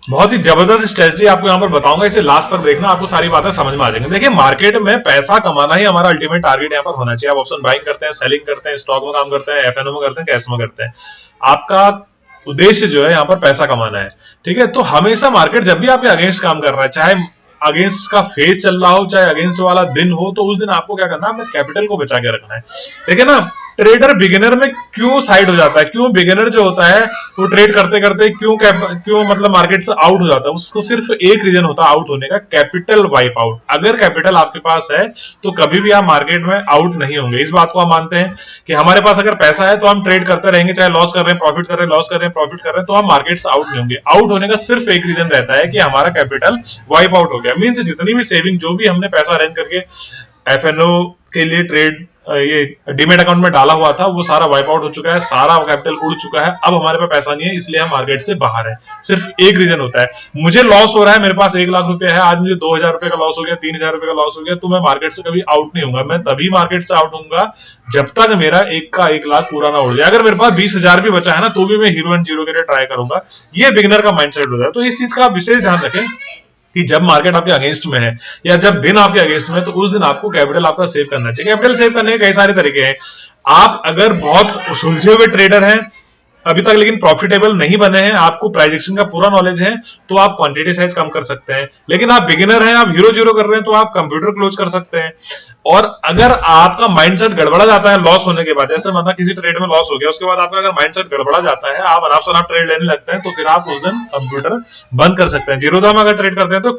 बहुत ही जबरदस्त स्ट्रेटजी आपको यहाँ पर बताऊंगा, इसे लास्ट तक देखना, आपको सारी बातें समझ में आ जाएंगी। देखिए मार्केट में पैसा कमाना ही हमारा अल्टीमेट टारगेट यहाँ पर होना चाहिए। आप ऑप्शन बाइंग करते हैं, सेलिंग करते हैं, स्टॉक में काम करते हैं, एफएनओ में करते हैं, कैश में करते हैं, आपका उद्देश्य जो है यहाँ पर पैसा कमाना है। ठीक है, तो हमेशा मार्केट जब भी आपके अगेंस्ट काम कर रहा है, चाहे अगेंस्ट का फेज चल रहा हो, चाहे अगेंस्ट वाला दिन हो, तो उस दिन आपको क्या करना है, अपने कैपिटल को बचा के रखना है। देखिए ना, ट्रेडर बिगिनर में क्यों साइड हो जाता है, क्यों बिगिनर जो होता है वो ट्रेड करते करते क्यों मतलब मार्केट से आउट हो जाता है, उसको सिर्फ एक रीजन होता है आउट होने का, कैपिटल वाइप आउट। अगर कैपिटल आपके पास है तो कभी भी आप मार्केट में आउट नहीं होंगे। इस बात को हम मानते हैं कि हमारे पास अगर पैसा है तो हम ट्रेड करते रहेंगे, चाहे लॉस कर रहे हैं, प्रॉफिट कर रहे हैं, लॉस कर रहे हैं, प्रॉफिट कर रहे हैं, तो हम मार्केट से आउट नहीं होंगे। आउट होने का सिर्फ एक रीजन रहता है कि हमारा कैपिटल वाइप आउट हो गया। मीन्स जितनी भी सेविंग, जो भी हमने पैसा अरेंज करके एफएनओ के लिए ट्रेड ये डीमेट अकाउंट में डाला हुआ था, वो सारा वाइप आउट हो चुका है, सारा कैपिटल उड़ चुका है। अब हमारे पास पैसा नहीं है, इसलिए हम मार्केट से बाहर है। सिर्फ एक रीजन होता है, मुझे लॉस हो रहा है, मेरे पास 1 लाख रुपए है, आज मुझे 2,000 रुपए का लॉस हो गया, 3,000 रुपए का लॉस हो गया, तो मैं मार्केट से कभी आउट नहीं होऊंगा। मैं तभी मार्केट से आउट होऊंगा जब तक मेरा 1 पूरा ना उड़ जाए। अगर मेरे पास 20,000 भी बचा है ना, तो भी मैं हीरो एंड जीरो के लिए ट्राई करूंगा। ये बिगिनर का माइंडसेट होता है। तो इस चीज का विशेष ध्यान रखें कि जब मार्केट आपके अगेंस्ट में है या जब दिन आपके अगेंस्ट में है, तो उस दिन आपको कैपिटल आपका सेव करना चाहिए। कैपिटल सेव करने के कई सारे तरीके हैं। आप अगर बहुत सुलझे हुए ट्रेडर हैं अभी तक, लेकिन प्रॉफिटेबल नहीं बने हैं, आपको प्राइस एक्शन का पूरा नॉलेज है, तो आप क्वांटिटी साइज कम कर सकते हैं। लेकिन आप बिगिनर हैं, आप हीरो जीरो कर रहे हैं, तो आप कंप्यूटर क्लोज कर सकते हैं। और अगर आपका माइंडसेट गड़बड़ा जाता है लॉस होने के बाद, जैसे मतलब किसी ट्रेड में लॉस हो गया, उसके बाद आपका अगर माइंडसेट गड़बड़ा जाता है, आप अनाप शनाप ट्रेड लेने लगते हैं, तो फिर आप उस दिन कंप्यूटर बंद कर सकते हैं। जीरोधा में अगर ट्रेड करते हैं तो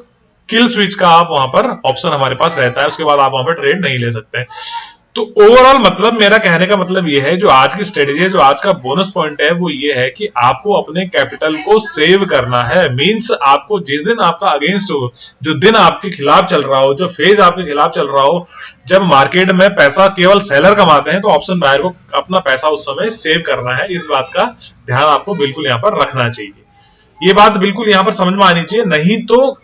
किल स्विच का आप वहां पर ऑप्शन हमारे पास रहता है, उसके बाद आप वहां पर ट्रेड नहीं ले सकते। तो ओवरऑल मतलब मेरा कहने का मतलब ये है, जो आज की स्ट्रेटेजी है, जो आज का बोनस पॉइंट है, वो ये है कि आपको अपने कैपिटल को सेव करना है। मींस आपको जिस दिन आपका अगेंस्ट हो, जो दिन आपके खिलाफ चल रहा हो, जो फेज आपके खिलाफ चल रहा हो, जब मार्केट में पैसा केवल सेलर कमाते हैं, तो ऑप्शन बायर को अपना पैसा उस समय सेव करना है। इस बात का ध्यान आपको बिल्कुल यहाँ पर रखना चाहिए। ये बात बिल्कुल यहाँ पर समझ में आनी चाहिए, नहीं तो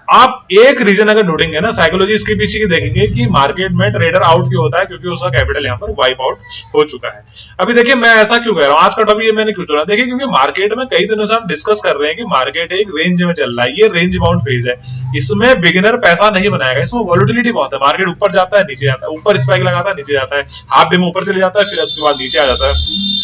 आप एक रीजन अगर ढूंढेंगे ना, साइकोलॉजी इसके पीछे की देखेंगे कि मार्केट में ट्रेडर आउट क्यों होता है, क्योंकि उसका कैपिटल यहाँ पर वाइप आउट हो चुका है। अभी देखिए मैं ऐसा क्यों कह रहा हूँ, आज का टॉपिक ये मैंने क्यों चुना, देखिए क्योंकि मार्केट में कई दिनों से हम डिस्कस कर रहे हैं कि मार्केट एक रेंज में चल रहा है। ये रेंज बाउंड फेज है, इसमें बिगिनर पैसा नहीं बनाएगा, इसमें वॉलिटिलिटी बहुत है। मार्केट ऊपर जाता है, नीचे जाता है, ऊपर स्पाइक लगाता है, नीचे जाता है, हाफ डे में ऊपर चले जाता है, फिर उसके बाद नीचे आ जाता है।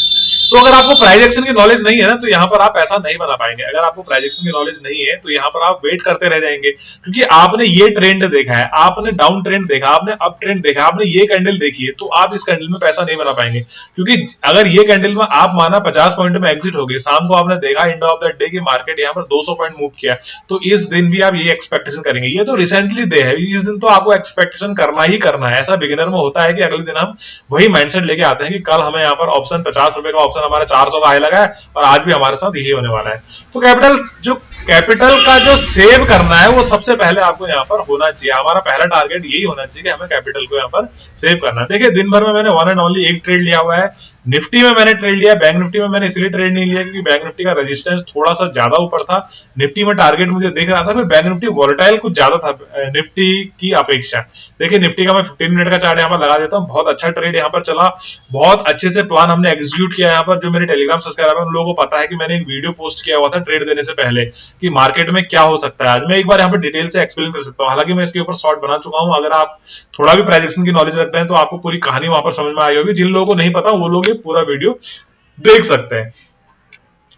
तो अगर आपको प्राइस एक्शन की नॉलेज नहीं है ना, तो यहाँ पर आप ऐसा नहीं बना पाएंगे। अगर आपको प्राइस एक्शन की नॉलेज नहीं है, तो यहाँ पर आप वेट करते रह जाएंगे, क्योंकि आपने ये ट्रेंड देखा है, आपने डाउन ट्रेंड देखा, आपने अप ट्रेंड देखा, आपने ये कैंडल देखी है, तो आप इस कैंडल में पैसा नहीं बना पाएंगे। क्योंकि अगर ये कैंडल में आप माना 50 पॉइंट में एग्जिट हो गई, शाम को आपने देखा एंड ऑफ द डे की मार्केट यहाँ पर 200 पॉइंट मूव किया, तो इस दिन भी आप ये एक्सपेक्टेशन करेंगे। ये तो रिसेंटली डे है, इस दिन तो आपको एक्सपेक्टेशन करना ही करना है। ऐसा बिगिनर में होता है कि अगले दिन हम वही माइंडसेट लेके आते हैं कि कल हमें यहाँ पर ऑप्शन 50 रुपए का ऑप्शन हमारा 400 का लगा है, और आज भी हमारे साथ यही होने वाला है। तो कैपिटल का जो सेव करना है, वो सबसे पहले आपको यहाँ पर होना चाहिए। हमारा पहला टारगेट यही होना चाहिए कि हमें कैपिटल को यहाँ पर सेव करना है। देखिए दिन भर में मैंने वन एंड ओनली एक ट्रेड लिया हुआ है, निफ्टी में मैंने ट्रेड लिया। बैंक निफ्टी में मैंने इसलिए ट्रेड नहीं लिया क्योंकि बैंक निफ्टी का रेजिस्टेंस थोड़ा सा ज्यादा ऊपर था, निफ्टी में टारगेट मुझे देख रहा था, फिर बैंक निफ्टी वॉलेटाइल कुछ ज्यादा था निफ्टी की अपेक्षा। देखिए निफ्टी का मैं 15 मिनट का चार्ट यहाँ पर लगा देता हूँ। बहुत अच्छा ट्रेड यहाँ पर चला, बहुत अच्छे से प्लान हमने एग्जीक्यूट किया। यहाँ पर जो मेरे टेलीग्राम सब्सक्राइबर उन लोगों को पता है कि मैंने एक वीडियो पोस्ट किया हुआ था ट्रेड देने से पहले कि मार्केट में क्या हो सकता है। आज मैं एक बार यहाँ पर डिटेल से एक्सप्लेन कर सकता हूँ, हालांकि मैं इसके ऊपर शॉर्ट बना चुका हूँ। अगर आप थोड़ा भी प्राइस एक्शन की नॉलेज रखते हैं तो आपको पूरी कहानी वहां पर समझ में आई होगी। जिन लोगों को नहीं पता वो लोग ये पूरा वीडियो देख सकते हैं।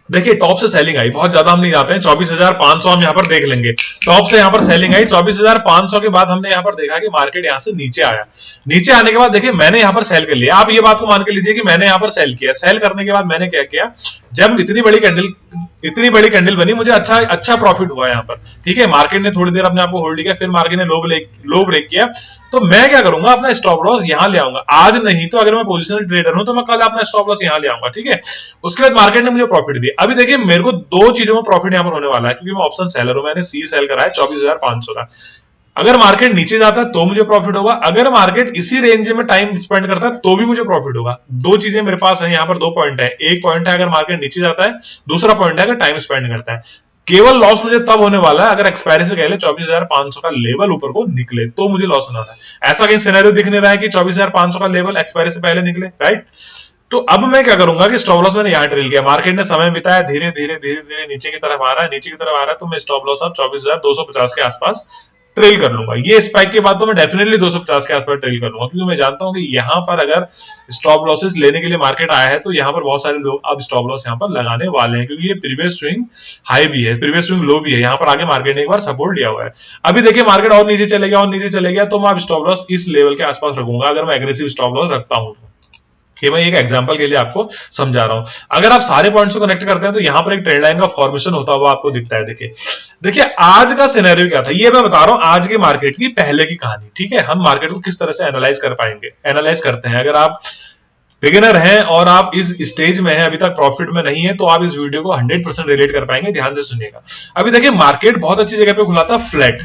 देखिए टॉप से सेलिंग आई, बहुत ज्यादा हम नहीं जाते हैं, 24,500 हम यहाँ पर देख लेंगे। टॉप से यहाँ पर सेलिंग आई 24,500 के बाद हमने यहाँ पर देखा कि मार्केट यहाँ से नीचे आया। नीचे आने के बाद देखिए मैंने यहाँ पर सेल कर लिया। आप ये बात को मान के लीजिए कि मैंने यहाँ पर सेल किया। सेल करने के बाद मैंने क्या किया, जब इतनी बड़ी कैंडल बनी, मुझे अच्छा प्रॉफिट हुआ यहाँ पर। ठीक है, मार्केट ने थोड़ी देर अपने आपको होल्ड किया, फिर मार्केट ने लो ब्रेक किया, तो मैं क्या करूंगा, अपना स्टॉप लॉस यहां ले आऊंगा। आज नहीं तो अगर मैं पोजिशनल ट्रेडर हूं तो मैं कल अपना स्टॉप लॉस यहां ले आऊंगा। ठीक है, उसके बाद मार्केट ने मुझे प्रॉफिट दिया। अभी देखिए मेरे को दो चीजों में प्रॉफिट यहां पर होने वाला है, क्योंकि मैं ऑप्शन सेलर हूं। मैंने सी सेल करा है 24,500 का। अगर मार्केट नीचे जाता है तो मुझे प्रॉफिट होगा, अगर मार्केट इसी रेंज में टाइम स्पेंड करता है तो भी मुझे प्रॉफिट होगा। दो चीजें मेरे पास है, यहाँ पर दो पॉइंट है। एक पॉइंट है अगर मार्केट नीचे जाता है, दूसरा पॉइंट है अगर टाइम स्पेंड करता है। केवल लॉस मुझे तब होने वाला है अगर एक्सपायरी से पहले 24,500 का लेवल ऊपर को निकले, तो मुझे लॉस होना है। ऐसा कहीं सिनेरियो दिख नहीं रहा है कि 24,500 का लेवल एक्सपायरी से पहले निकले, राइट। तो अब मैं क्या करूंगा कि स्टॉप लॉस मैंने यहाँ ट्रेल किया, मार्केट ने समय बिताया, धीरे धीरे धीरे धीरे नीचे की तरफ आ रहा है, नीचे की तरफ आ रहा है, तो मैं स्टॉप लॉस अब 24,250 के आसपास ट्रेल कर लूंगा। ये स्पाइक के बाद तो मैं डेफिनेटली 250 के आसपास ट्रेल कर लूंगा, क्योंकि मैं जानता हूं कि यहाँ पर अगर स्टॉप लॉसेस लेने के लिए मार्केट आया है तो यहाँ पर बहुत सारे लोग अब स्टॉप लॉस यहाँ पर लगाने वाले हैं, क्योंकि ये प्रीवियस स्विंग हाई भी है, प्रीवियस स्विंग लो भी है, यहाँ पर आगे मार्केट ने एक बार सपोर्ट लिया हुआ है। अभी देखिए मार्केट और नीचे चले गया और नीचे चले गया, तो मैं अब स्टॉप लॉस इस लेवल के आसपास रखूंगा, अगर मैं एग्रेसिव स्टॉप लॉस रखता हूं। ये मैं एक एग्जांपल के लिए आपको समझा रहा हूं। अगर आप सारे पॉइंट्स को कनेक्ट करते हैं तो यहां पर एक ट्रेंड लाइन का फॉर्मेशन होता हुआ आपको दिखता है। देखिए देखिए आज का सिनेरियो क्या था, ये मैं बता रहा हूं आज के मार्केट की पहले की कहानी, ठीक है। हम मार्केट को किस तरह से एनालाइज कर पाएंगे, एनालाइज करते हैं। अगर आप बिगिनर हैं और आप इस स्टेज में हैं, अभी तक प्रॉफिट में नहीं है, तो आप इस वीडियो को 100% रिलेट कर पाएंगे। ध्यान से सुनिएगा। अभी देखिए मार्केट बहुत अच्छी जगह पे खुला था, फ्लैट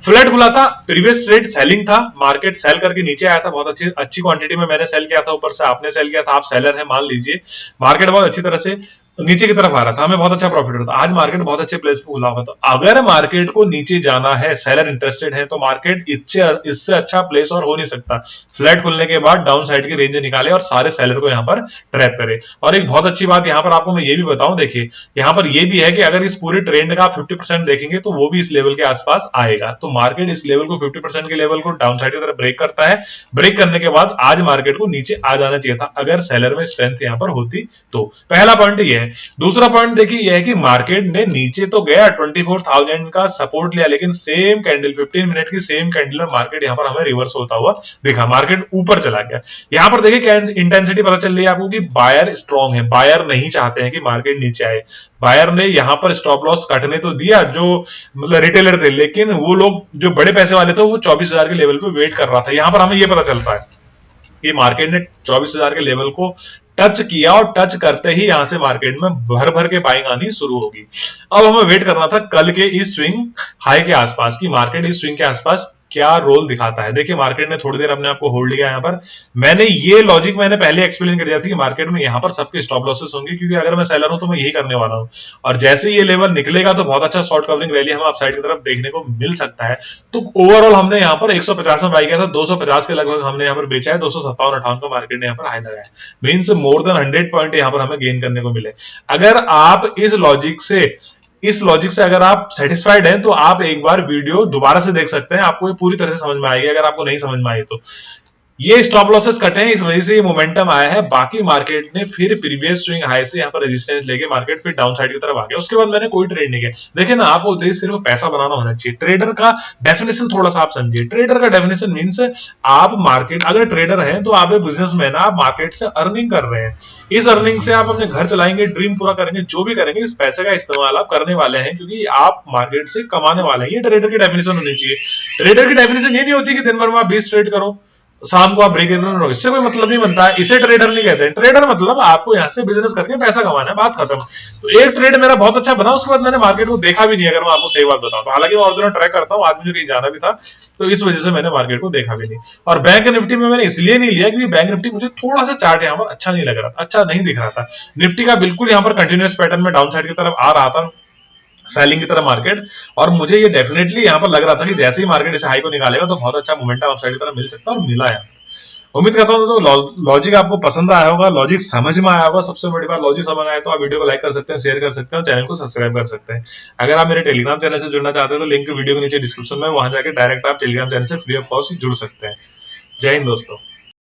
फ्लैट खुला था, प्रीवियस ट्रेड सेलिंग था, मार्केट सेल करके नीचे आया था, बहुत अच्छी अच्छी क्वांटिटी में मैंने सेल किया था, ऊपर से आपने सेल किया था, आप सेलर हैं मान लीजिए। मार्केट बहुत अच्छी तरह से नीचे की तरफ आ रहा था, हमें बहुत अच्छा प्रॉफिट होता। आज मार्केट बहुत अच्छे प्लेस पे खुला हुआ, तो अगर मार्केट को नीचे जाना है, सेलर इंटरेस्टेड है, तो मार्केट इससे अच्छा प्लेस और हो नहीं सकता। फ्लैट खुलने के बाद डाउन साइड की रेंज निकाले और सारे सेलर को यहाँ पर ट्रैप करे। और एक बहुत अच्छी बात यहाँ पर आपको मैं ये भी बताऊं, देखिए यहाँ पर ये भी है कि अगर इस पूरे ट्रेंड का 50% देखेंगे तो वो भी इस लेवल के आसपास आएगा। तो मार्केट इस लेवल को 50% के लेवल को डाउन साइड की तरफ ब्रेक करता है। ब्रेक करने के बाद आज मार्केट को नीचे आ जाना चाहिए था, अगर सेलर में स्ट्रेंथ यहाँ पर होती तो। पहला पॉइंट ये है। दूसरा पॉइंट देखिए यह है कि मार्केट ने नीचे तो गया 24,000 का सपोर्ट लिया, लेकिन सेम कैंडल 15 मिनट की सेम कैंडल में मार्केट यहां पर हमें रिवर्स होता हुआ दिखा, मार्केट ऊपर चला गया। यहां पर देखिए क्या इंटेंसिटी पता चल रही है आपको कि बायर स्ट्रांग है, बायर नहीं चाहते हैं कि मार्केट नीचे आए। बायर ने यहां पर स्टॉप लॉस कटने तो दिया जो मतलब रिटेलर थे, लेकिन वो लोग जो बड़े पैसे वाले थे वो 24,000 के लेवल पे वेट कर रहा था। यहां पर हमें यह पता चलता है कि मार्केट ने 24,000 के लेवल को टच किया और टच करते ही यहां से मार्केट में भर भर के बाइंग आनी शुरू होगी। अब हमें वेट करना था कल के इस स्विंग हाई के आसपास की, मार्केट इस स्विंग के आसपास क्या रोल दिखाता है। देखिए मार्केट ने थोड़ी देर अपने आप को होल्ड लिया। यहाँ पर मैंने ये लॉजिक मैंने पहले एक्सप्लेन कर दिया था कि मार्केट में यहाँ पर सबके स्टॉप लॉसेस होंगे, क्योंकि अगर मैं सेलर हूं तो मैं यही करने वाला हूं। और जैसे ये लेवल निकलेगा तो बहुत अच्छा शॉर्ट कवरिंग रैली हमें अपसाइड की तरफ देखने को मिल सकता है। तो ओवरऑल हमने यहाँ पर 150 में बाई किया था, 250 के लगभग हमने यहाँ पर बेचा है, 257-58 का मार्केट ने यहाँ पर हाई लगाया, मीन्स मोर देन 100 पॉइंट यहाँ पर हमें गेन करने को मिले। अगर आप इस लॉजिक से अगर आप सेटिस्फाइड हैं तो आप एक बार वीडियो दोबारा से देख सकते हैं, आपको ये पूरी तरह से समझ में आएगी। अगर आपको नहीं समझ में आई तो ये स्टॉप लॉसेस कटे हैं, इस वजह से ये मोमेंटम आया है। बाकी मार्केट ने फिर प्रीवियस स्विंग हाई से यहाँ पर रेजिस्टेंस लेके मार्केट फिर डाउन साइड की तरफ आ गया। उसके बाद मैंने कोई ट्रेड नहीं किया। देखिए ना, आपको उद्देश्य सिर्फ पैसा बनाना होना चाहिए। ट्रेडर का डेफिनेशन थोड़ा सा आप समझिए। ट्रेडर का डेफिनेशन मीन्स आप मार्केट, अगर ट्रेडर हैं तो आप बिजनेसमैन, आप मार्केट से अर्निंग कर रहे हैं। इस अर्निंग से आप अपने घर चलाएंगे, ड्रीम पूरा करेंगे, जो भी करेंगे इस पैसे का इस्तेमाल आप करने वाले हैं, क्योंकि आप मार्केट से कमाने वाले हैं। ये ट्रेडर की डेफिनेशन होनी चाहिए। ट्रेडर की डेफिनेशन ये नहीं होती कि दिन भर में आप 20 ट्रेड करो, शाम को आप ब्रेक इवन रहो, इससे कोई मतलब नहीं बनता है। इसे ट्रेडर नहीं कहते। ट्रेडर मतलब आपको यहाँ से बिजनेस करके पैसा कमाना है, बात खत्म। तो एक ट्रेड मेरा बहुत अच्छा बना, उसके बाद मैंने मार्केट को देखा भी नहीं, अगर मैं आपको सही बात बताऊं तो। हालांकि मैं और दिनों ट्रैक करता हूँ, आज मुझे कहीं जाना भी था, तो इस वजह से मैंने मार्केट को देखा भी नहीं। और बैंक निफ्टी में मैंने इसलिए नहीं लिया क्योंकि बैंक निफ्टी मुझे थोड़ा सा चार्ट यहाँ पर अच्छा नहीं लग रहा था, अच्छा नहीं दिख रहा था। निफ्टी का बिल्कुल यहाँ पर कंटिन्यूस पैटर्न में डाउन साइड की तरफ आ रहा था, सेलिंग की तरह मार्केट। और मुझे ये डेफिनेटली यहाँ पर लग रहा था कि जैसे ही मार्केट इस हाई को निकालेगा तो बहुत अच्छा मोमेंटम अपसाइड की तरफ मिल सकता है, और मिला है। उम्मीद करता हूं तो लॉजिक आपको पसंद आया होगा, लॉजिक समझ में आया होगा। सबसे बड़ी बात, लॉजिक समझ आए तो आप वीडियो को लाइक कर सकते हैं, शेयर कर सकते हैं और चैनल को सब्सक्राइब कर सकते हैं। अगर आप मेरे टेलीग्राम चैनल से जुड़ना चाहते हैं तो लिंक वीडियो के नीचे डिस्क्रिप्शन में, वहां जाकर डायरेक्ट आप टेलीग्राम चैनल से फ्री ऑफ कॉस्ट जुड़ सकते हैं। जय हिंद दोस्तों।